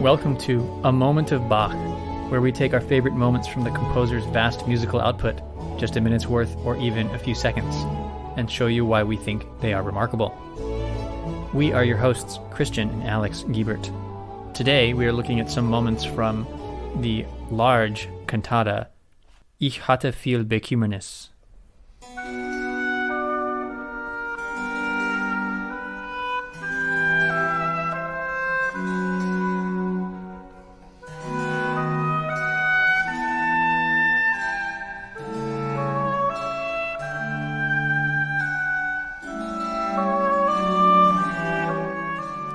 Welcome to A Moment of Bach, where we take our favorite moments from the composer's vast musical output, just a minute's worth or even a few seconds, and show you why we think they are remarkable. We are your hosts, Christian and Alex Giebert. Today we are looking at some moments from the large cantata Ich hatte viel Bekümmernis.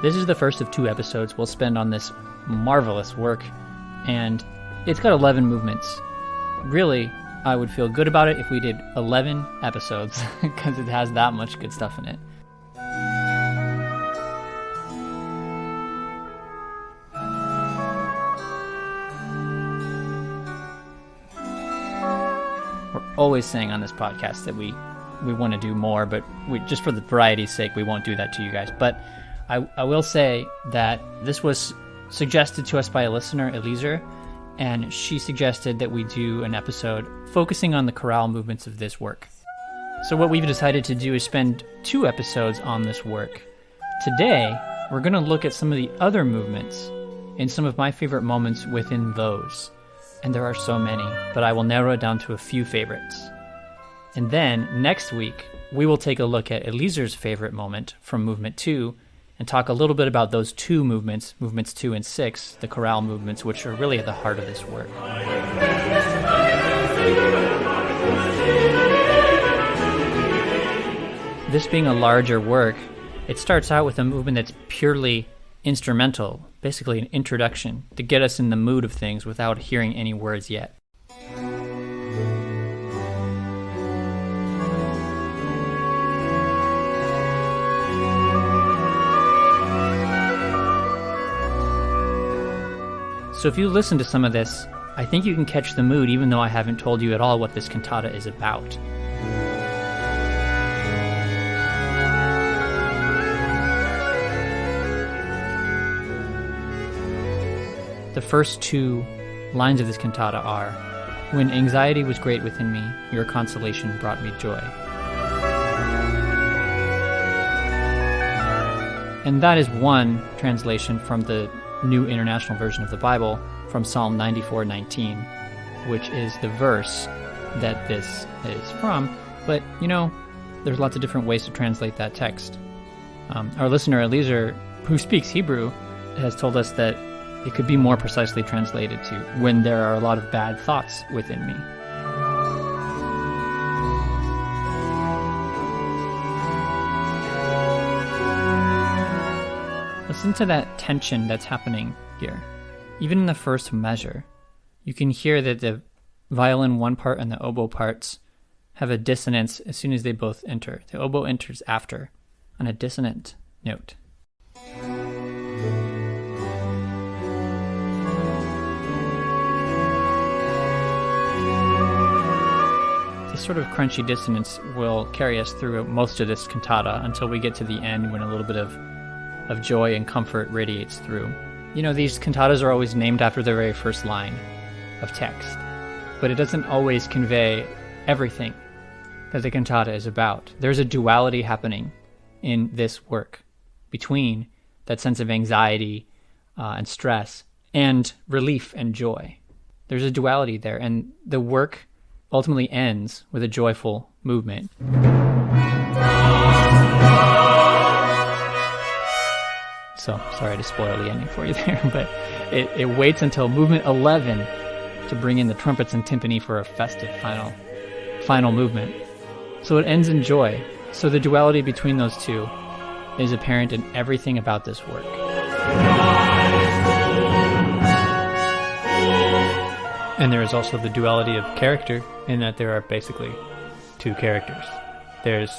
This is the first of 2 episodes we'll spend on this marvelous work, and it's got 11 movements. Really, I would feel good about it if we did 11 episodes, because it has that much good stuff in it. We're always saying on this podcast that we want to do more, but just for the variety's sake, we won't do that to you guys. But I will say that this was suggested to us by a listener, Eliezer, and she suggested that we do an episode focusing on the chorale movements of this work. So what we've decided to do is spend 2 episodes on this work. Today, we're going to look at some of the other movements and some of my favorite moments within those. And there are so many, but I will narrow it down to a few favorites. And then, next week, we will take a look at Eliezer's favorite moment from Movement 2, and talk a little bit about those 2 movements, Movements 2 and 6, the chorale movements, which are really at the heart of this work. This being a larger work, it starts out with a movement that's purely instrumental, basically an introduction, to get us in the mood of things without hearing any words yet. So if you listen to some of this, I think you can catch the mood even though I haven't told you at all what this cantata is about. The first 2 lines of this cantata are, "When anxiety was great within me, your consolation brought me joy." And that is one translation from the New International Version of the Bible from Psalm 94:19, which is the verse that this is from. But, there's lots of different ways to translate that text. Our listener, Eliezer, who speaks Hebrew, has told us that it could be more precisely translated to, "When there are a lot of bad thoughts within me." Listen to that tension that's happening here. Even in the first measure, you can hear that the violin 1 part and the oboe parts have a dissonance as soon as they both enter. The oboe enters after, on a dissonant note. This sort of crunchy dissonance will carry us through most of this cantata until we get to the end when a little bit of joy and comfort radiates through. These cantatas are always named after the very first line of text, but it doesn't always convey everything that the cantata is about. There's a duality happening in this work between that sense of anxiety and stress and relief and joy. There's a duality there, and the work ultimately ends with a joyful movement. So, sorry to spoil the ending for you there, but it waits until movement 11 to bring in the trumpets and timpani for a festive final movement. So it ends in joy. So the duality between those 2 is apparent in everything about this work. And there is also the duality of character in that there are basically 2 characters. There's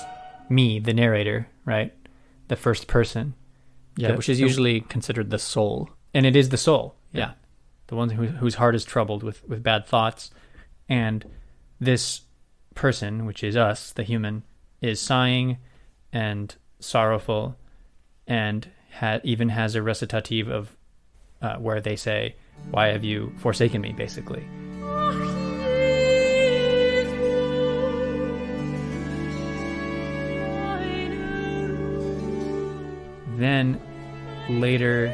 me, the narrator, right? The first person. Yeah, which is usually considered the soul. And it is the soul, yeah. The one whose heart is troubled with bad thoughts. And this person, which is us, the human, is sighing and sorrowful and even has a recitative of where they say, "Why have you forsaken me?" basically. Then later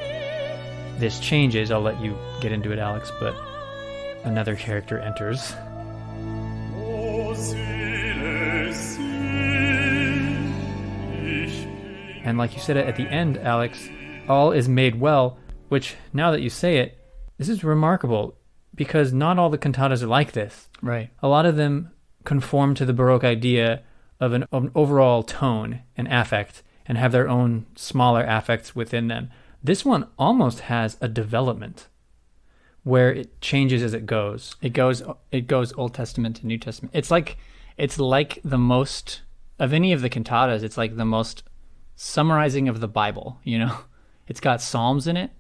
this changes. I'll let you get into it, Alex, but another character enters. And like you said at the end, Alex, all is made well, which now that you say it, this is remarkable because not all the cantatas are like this. Right. A lot of them conform to the Baroque idea of an overall tone and affect and have their own smaller affects within them. This one almost has a development where it changes as it goes. It goes Old Testament to New Testament. It's like the most of any of the cantatas. It's like the most summarizing of the Bible. You know, it's got Psalms in it.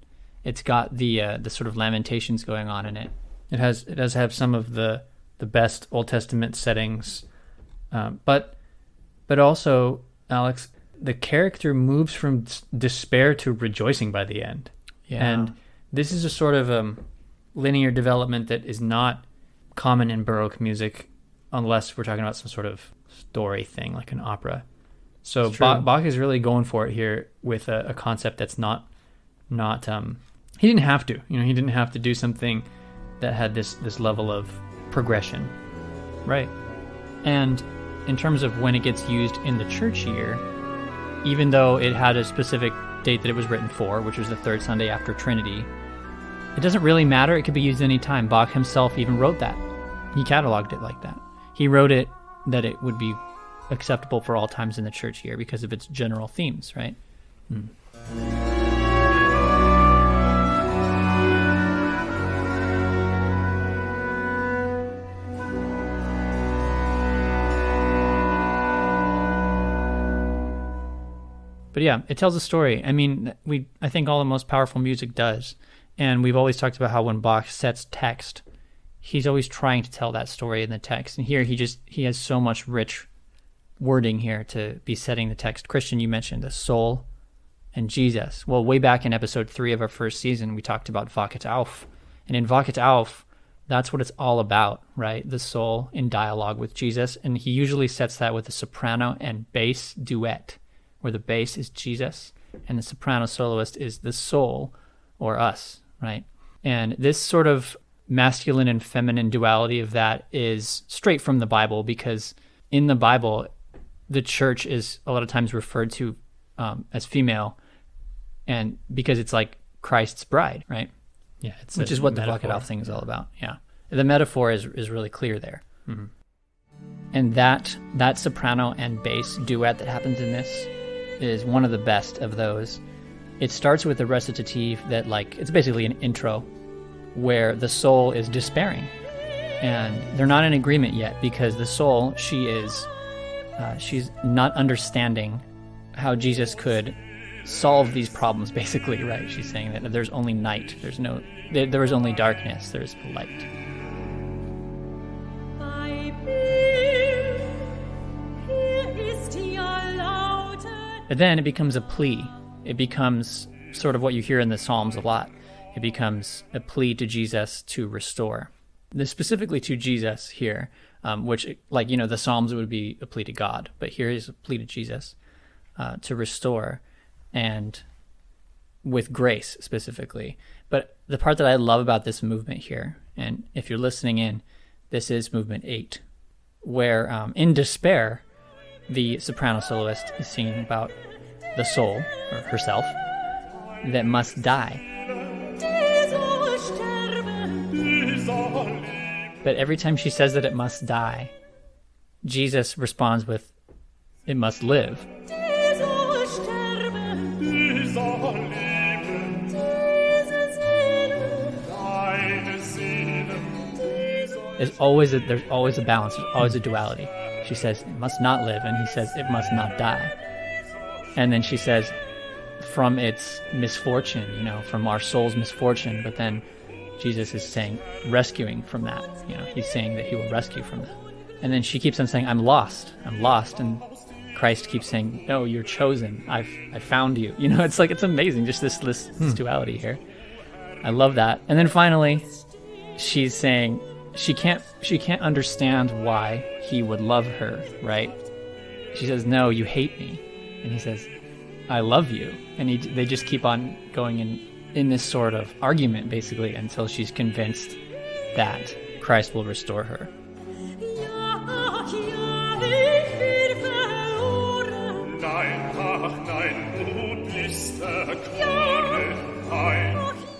It's got the sort of lamentations going on in it. It does have some of the best Old Testament settings, but also, Alex, the character moves from despair to rejoicing by the end. Yeah. And this is a sort of linear development that is not common in Baroque music unless we're talking about some sort of story thing like an opera. So Bach is really going for it here with a concept that's not he didn't have to. You know, he didn't have to do something that had this level of progression. Right. And in terms of when it gets used in the church year, even though it had a specific date that it was written for, which was the third Sunday after Trinity, it doesn't really matter. It could be used any time. Bach himself even wrote that. He cataloged it like that. He wrote it that it would be acceptable for all times in the church year because of its general themes, right? Mm. But yeah, it tells a story. I mean, I think all the most powerful music does. And we've always talked about how when Bach sets text, he's always trying to tell that story in the text. And here he has so much rich wording here to be setting the text. Christian, you mentioned the soul and Jesus. Well, way back in episode 3 of our first season, we talked about Wachet auf. And in Wachet auf, that's what it's all about, right? The soul in dialogue with Jesus. And he usually sets that with a soprano and bass duet, where the bass is Jesus and the soprano soloist is the soul or us, right? And this sort of masculine and feminine duality of that is straight from the Bible, because in the Bible, the church is a lot of times referred to as female, and because it's like Christ's bride, right? Yeah, which is what the Wachet auf thing is all about. Yeah, the metaphor is really clear there. Mm-hmm. And that soprano and bass duet that happens in this is one of the best of those. It starts with a recitative that, like, it's basically an intro where the soul is despairing and they're not in agreement yet, because the soul, she's not understanding how Jesus could solve these problems, basically, right? She's saying that there's only night, there is only darkness, there's light. But then it becomes a plea. It becomes sort of what you hear in the Psalms a lot. It becomes a plea to Jesus to restore. This specifically to Jesus here, which, like, you know, the Psalms would be a plea to God, but here is a plea to Jesus to restore, and with grace specifically. But the part that I love about this movement here, and if you're listening in, this is movement 8, where in despair, the soprano soloist is singing about the soul, or herself, that must die. But every time she says that it must die, Jesus responds with, it must live. There's always a balance, there's always a duality. She says, it must not live, and he says, it must not die. And then she says, from its misfortune, you know, from our soul's misfortune, but then Jesus is saying, rescuing from that, you know, he's saying that he will rescue from that. And then she keeps on saying, I'm lost, and Christ keeps saying, no, you're chosen, I found you. You know, it's like, it's amazing, just this duality here. I love that. And then finally, she's saying she can't understand why he would love her, right? She says, "No, you hate me," and he says, "I love you." And they just keep on going in this sort of argument, basically, until she's convinced that Christ will restore her.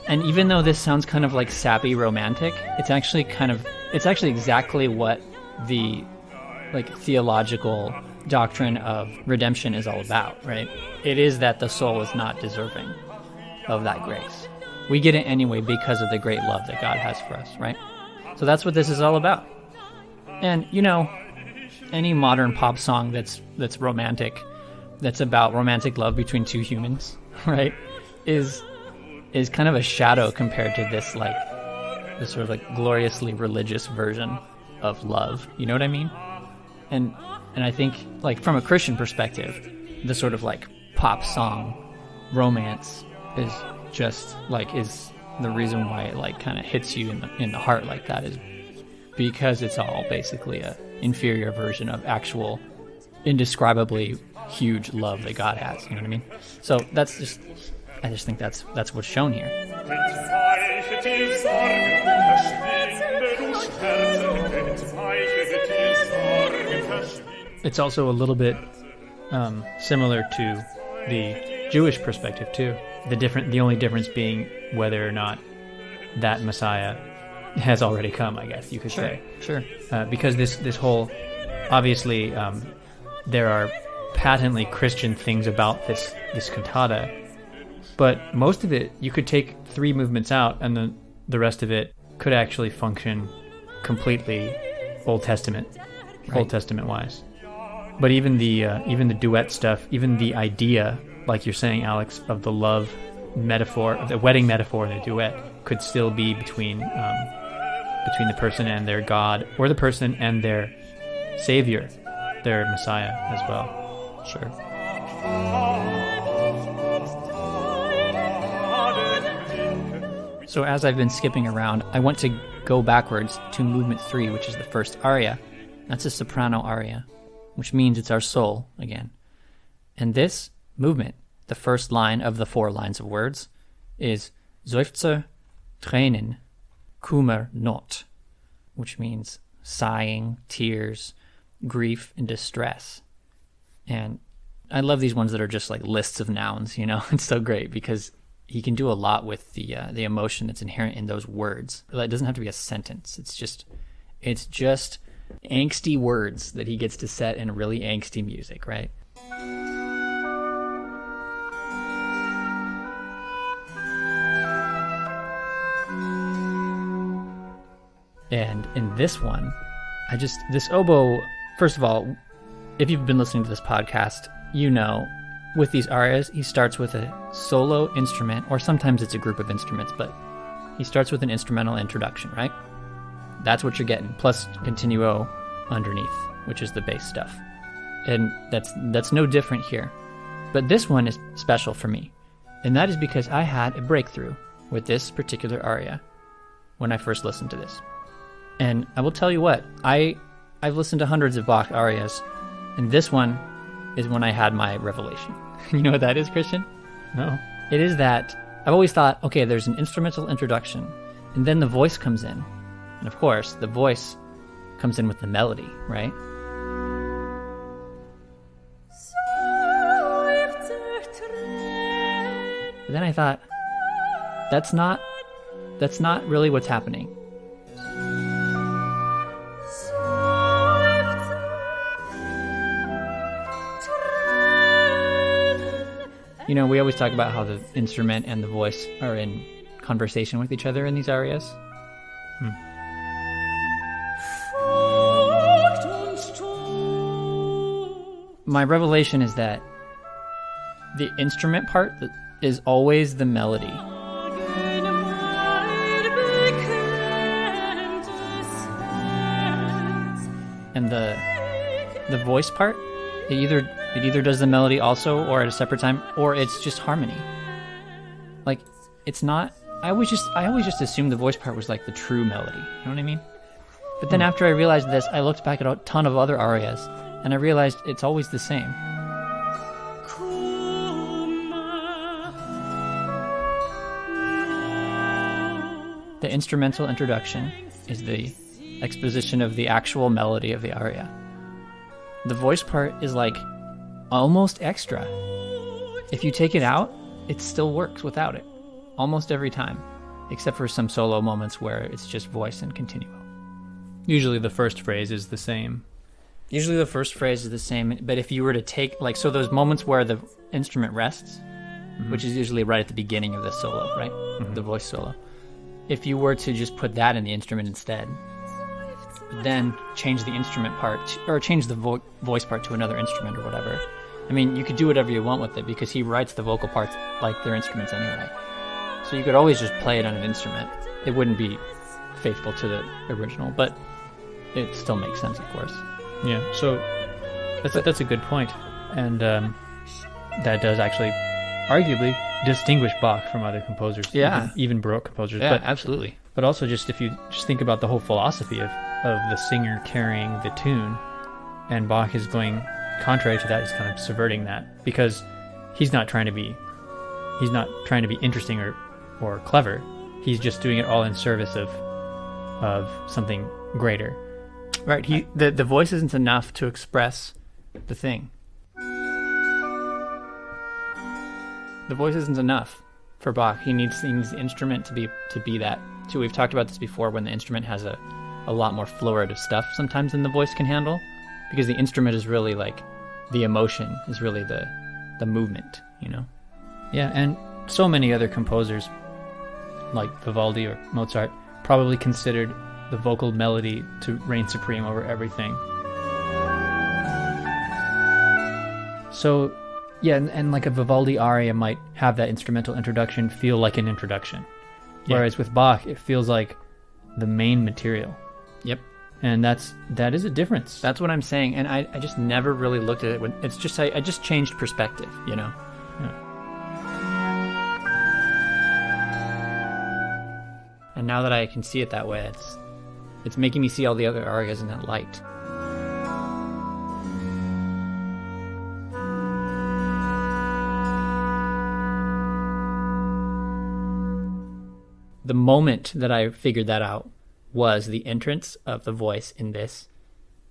And even though this sounds kind of like sappy romantic, it's actually exactly what the like theological doctrine of redemption is all about, right? It is that the soul is not deserving of that grace. We get it anyway because of the great love that God has for us, right? So that's what this is all about. And any modern pop song that's romantic, that's about romantic love between two humans, right, is kind of a shadow compared to this sort of like gloriously religious version of love. You know what I mean? And I think, like, from a Christian perspective, the sort of like pop song romance is just like is the reason why it like kind of hits you in the heart like that, is because it's all basically a inferior version of actual indescribably huge love that God has. You know what I mean? So I just think that's what's shown here. It's also a little bit similar to the Jewish perspective too. The only difference being whether or not that Messiah has already come, I guess you could say. Sure. Because this whole, obviously, there are patently Christian things about this cantata, but most of it, you could take 3 movements out, and then the rest of it could actually function completely Old Testament wise. But even the duet stuff, even the idea, like you're saying, Alex, of the love metaphor, of the wedding metaphor in a duet, could still be between the person and their God, or the person and their Savior, their Messiah as well. Sure. So as I've been skipping around, I want to go backwards to movement 3, which is the first aria. That's a soprano aria, which means it's our soul again. And this movement, the first line of the 4 lines of words, is Seufzer, Tränen, Kummer not, which means sighing, tears, grief, and distress. And I love these ones that are just like lists of nouns, It's so great because he can do a lot with the emotion that's inherent in those words. It doesn't have to be a sentence. It's just angsty words that he gets to set in really angsty music, right? And in this one, this oboe, first of all, if you've been listening to this podcast, with these arias, he starts with a solo instrument, or sometimes it's a group of instruments, but he starts with an instrumental introduction, right? That's what you're getting, plus continuo underneath, which is the bass stuff. And that's no different here. But this one is special for me, and that is because I had a breakthrough with this particular aria when I first listened to this. And I will tell you what, I've listened to hundreds of Bach arias, and this one is when I had my revelation. You know what that is, Christian? No. It is that I've always thought, okay, there's an instrumental introduction, and then the voice comes in. And of course, the voice comes in with the melody, right? But then I thought, that's not really what's happening. We always talk about how the instrument and the voice are in conversation with each other in these arias. My revelation is that the instrument part is always the melody. And the voice part, it either does the melody also, or at a separate time, or it's just harmony. Like, it's not I always just assumed the voice part was like the true melody. You know what I mean? But then after I realized this, I looked back at a ton of other arias, and I realized it's always the same. The instrumental introduction is the exposition of the actual melody of the aria. The voice part is like almost extra. If you take it out, it still works without it, almost every time, except for some solo moments where it's just voice and continuo. Usually the first phrase is the same. But if you were to take, like, so those moments where the instrument rests, which is usually right at the beginning of the solo, right? The voice solo. If you were to just put that in the instrument instead, then change the instrument part, or change the voice part to another instrument or whatever. I mean, you could do whatever you want with it because he writes the vocal parts like they're instruments anyway. So you could always just play it on an instrument. It wouldn't be faithful to the original, but it still makes sense, of course. Yeah, so that's a good point. And that does actually arguably distinguish Bach from other composers, even Baroque composers. Yeah, absolutely. But also, just if you just think about the whole philosophy of the singer carrying the tune, and Bach is going contrary to that, is kind of subverting that, because he's not trying to be interesting or clever. He's just doing it all in service of something greater. Right. The voice isn't enough to express the thing. The voice isn't enough for Bach. He needs the instrument to be that. So we've talked about this before, when the instrument has a lot more florid of stuff sometimes than the voice can handle, because the instrument is really like the emotion, is really the movement, you know? Yeah, and so many other composers like Vivaldi or Mozart probably considered the vocal melody to reign supreme over everything. So, yeah, and like a Vivaldi aria might have that instrumental introduction feel like an introduction. Yeah. Whereas with Bach, it feels like the main material. Yep. And that is a difference. That's what I'm saying. And I just never really looked at it when it's just, I just changed perspective, you know? Yeah. And now that I can see it that way, it's making me see all the other arias in that light. The moment that I figured that out was the entrance of the voice in this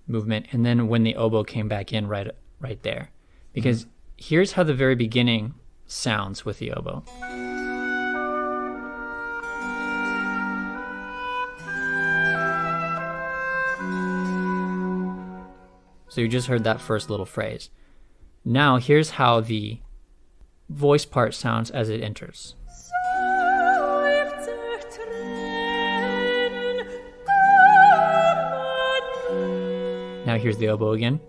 movement, and then when the oboe came back in right there. Because here's how the very beginning sounds with the oboe. So you just heard that first little phrase. Now here's how the voice part sounds as it enters. Now here's the oboe again.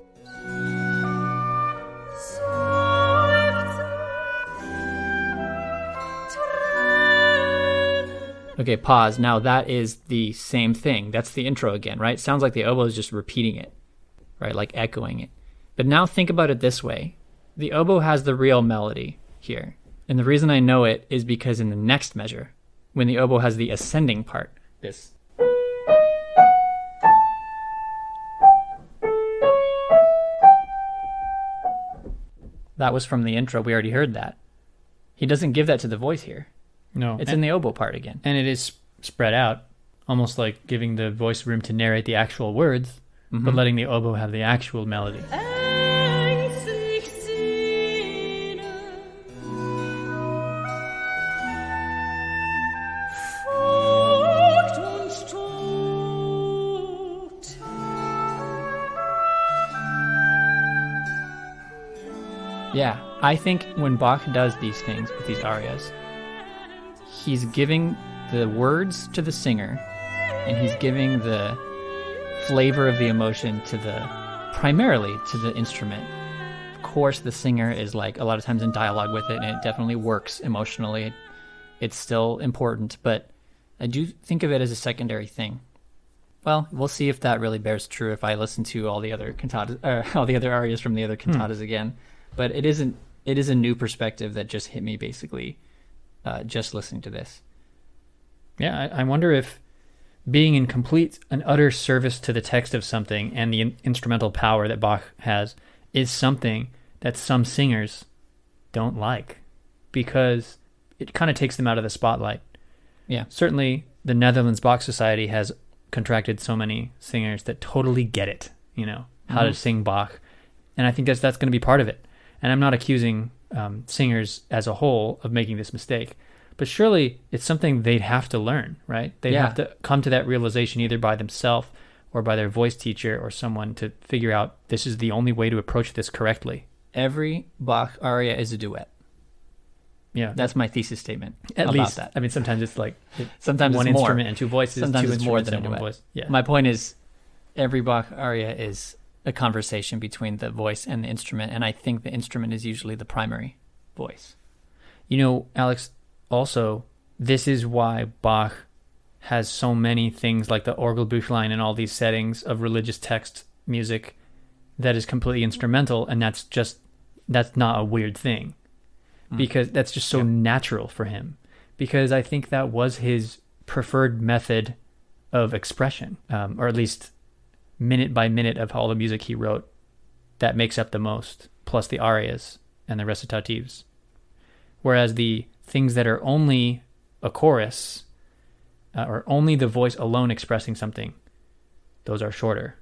Okay, pause. Now that is the same thing. That's the intro again, right? Sounds like the oboe is just repeating it, right? Like echoing it. But now think about it this way. The oboe has the real melody here. And the reason I know it is because in the next measure, when the oboe has the ascending part, this. That was from the intro. We already heard that. He doesn't give that to the voice here. No. It's in the oboe part again. And it is spread out, almost like giving the voice room to narrate the actual words, but letting the oboe have the actual melody. Yeah, I think when Bach does these things with these arias, he's giving the words to the singer, and he's giving the flavor of the emotion primarily to the instrument. Of course, the singer is like a lot of times in dialogue with it, and it definitely works emotionally. It's still important, but I do think of it as a secondary thing. Well, we'll see if that really bears true if I listen to all the other cantatas, all the other arias from the other cantatas again. But it is a new perspective that just hit me basically just listening to this. Yeah, I wonder if being in complete and utter service to the text of something and the instrumental power that Bach has is something that some singers don't like, because it kind of takes them out of the spotlight. Yeah. Certainly, the Netherlands Bach Society has contracted so many singers that totally get it, how to sing Bach. And I think that's going to be part of it. And I'm not accusing singers as a whole of making this mistake, but surely it's something they'd have to learn, right? They'd have to come to that realization either by themselves or by their voice teacher or someone to figure out this is the only way to approach this correctly. Every Bach aria is a duet. Yeah, that's my thesis statement. At about least that. I mean, sometimes it's like sometimes one it's more. instrument and two voices. Sometimes two it's more than and a one duet. voice. Yeah. My point is, every Bach aria is a conversation between the voice and the instrument, and I think the instrument is usually the primary voice. Alex, also, this is why Bach has so many things like the Orgelbüchlein and all these settings of religious text music that is completely instrumental, and that's not a weird thing, because that's just so natural for him, because I think that was his preferred method of expression, or at least minute by minute of all the music he wrote that makes up the most, plus the arias and the recitatives. Whereas the things that are only a chorus, or only the voice alone expressing something, those are shorter.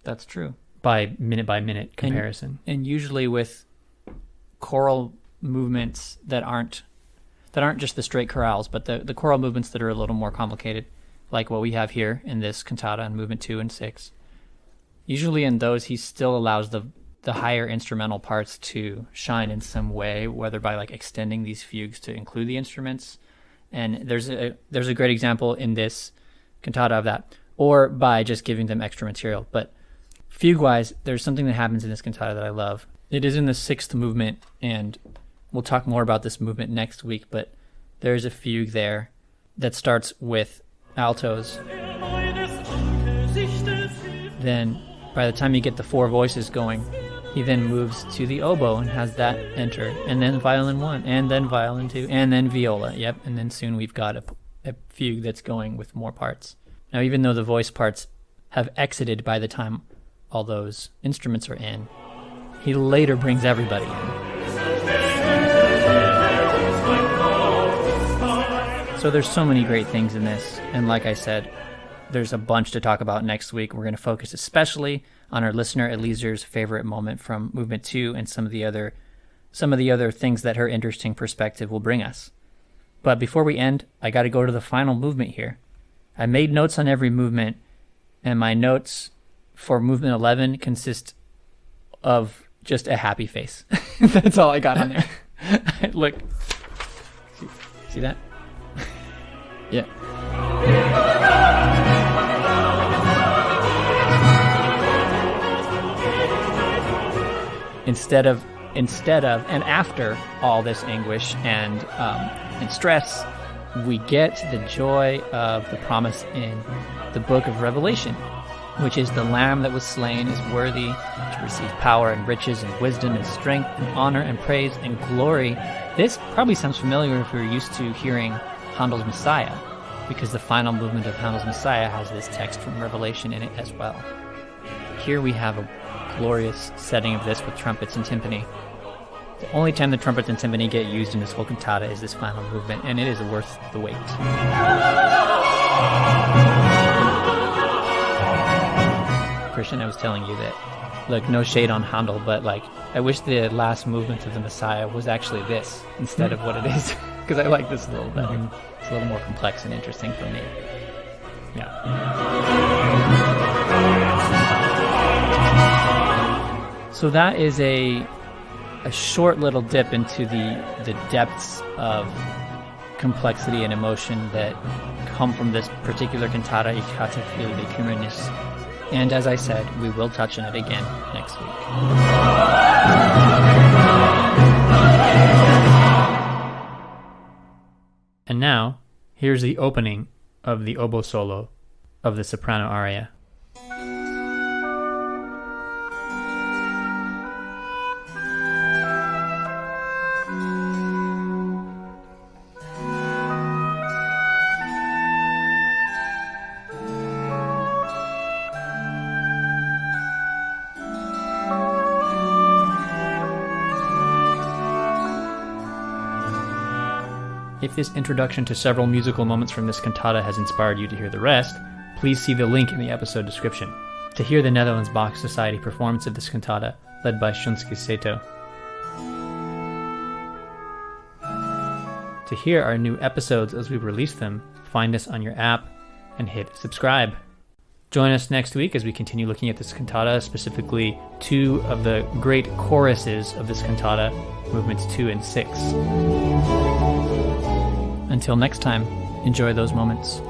That's true. By minute comparison. And usually with choral movements that aren't just the straight chorales, but the choral movements that are a little more complicated, like what we have here in this cantata in movement 2 and 6. Usually in those, he still allows the higher instrumental parts to shine in some way, whether by like extending these fugues to include the instruments. And there's a great example in this cantata of that, or by just giving them extra material. But fugue-wise, there's something that happens in this cantata that I love. It is in the 6th movement, and we'll talk more about this movement next week, but there's a fugue there that starts with altos. Then, by the time you get the 4 voices going, he then moves to the oboe and has that enter, and then violin 1, and then violin 2, and then viola. Yep, and then soon we've got a fugue that's going with more parts. Now, even though the voice parts have exited by the time all those instruments are in, he later brings everybody in. So there's so many great things in this, and like I said, there's a bunch to talk about next week. We're going to focus especially on our listener Eliezer's favorite moment from movement 2 and some of the other things that her interesting perspective will bring us. But before we end, I got to go to the final movement here. I made notes on every movement, and my notes for movement 11 consist of just a happy face. That's all I got on there. Look. See that? Yeah. Instead of and after all this anguish and stress, we get the joy of the promise in the book of Revelation, which is the Lamb that was slain is worthy to receive power and riches and wisdom and strength and honor and praise and glory. This probably sounds familiar if you're used to hearing Handel's Messiah, because the final movement of Handel's Messiah has this text from Revelation in it as well. Here we have a glorious setting of this with trumpets and timpani. The only time the trumpets and timpani get used in this whole cantata is this final movement, and it is worth the wait. Christian, I was telling you that, look, no shade on Handel, but like, I wish the last movement of the Messiah was actually this instead of what it is, because I like this a little better. It's a little more complex and interesting for me. Yeah. So that is a short little dip into the depths of complexity and emotion that come from this particular cantata, Ich hatte viel, Bekümmernis. And as I said, we will touch on it again next week. And now, here's the opening of the oboe solo of the soprano aria. If this introduction to several musical moments from this cantata has inspired you to hear the rest, please see the link in the episode description to hear the Netherlands Bach Society performance of this cantata, led by Shunske Sato. To hear our new episodes as we release them, find us on your app and hit subscribe. Join us next week as we continue looking at this cantata, specifically 2 of the great choruses of this cantata, movements 2 and 6. Until next time, enjoy those moments.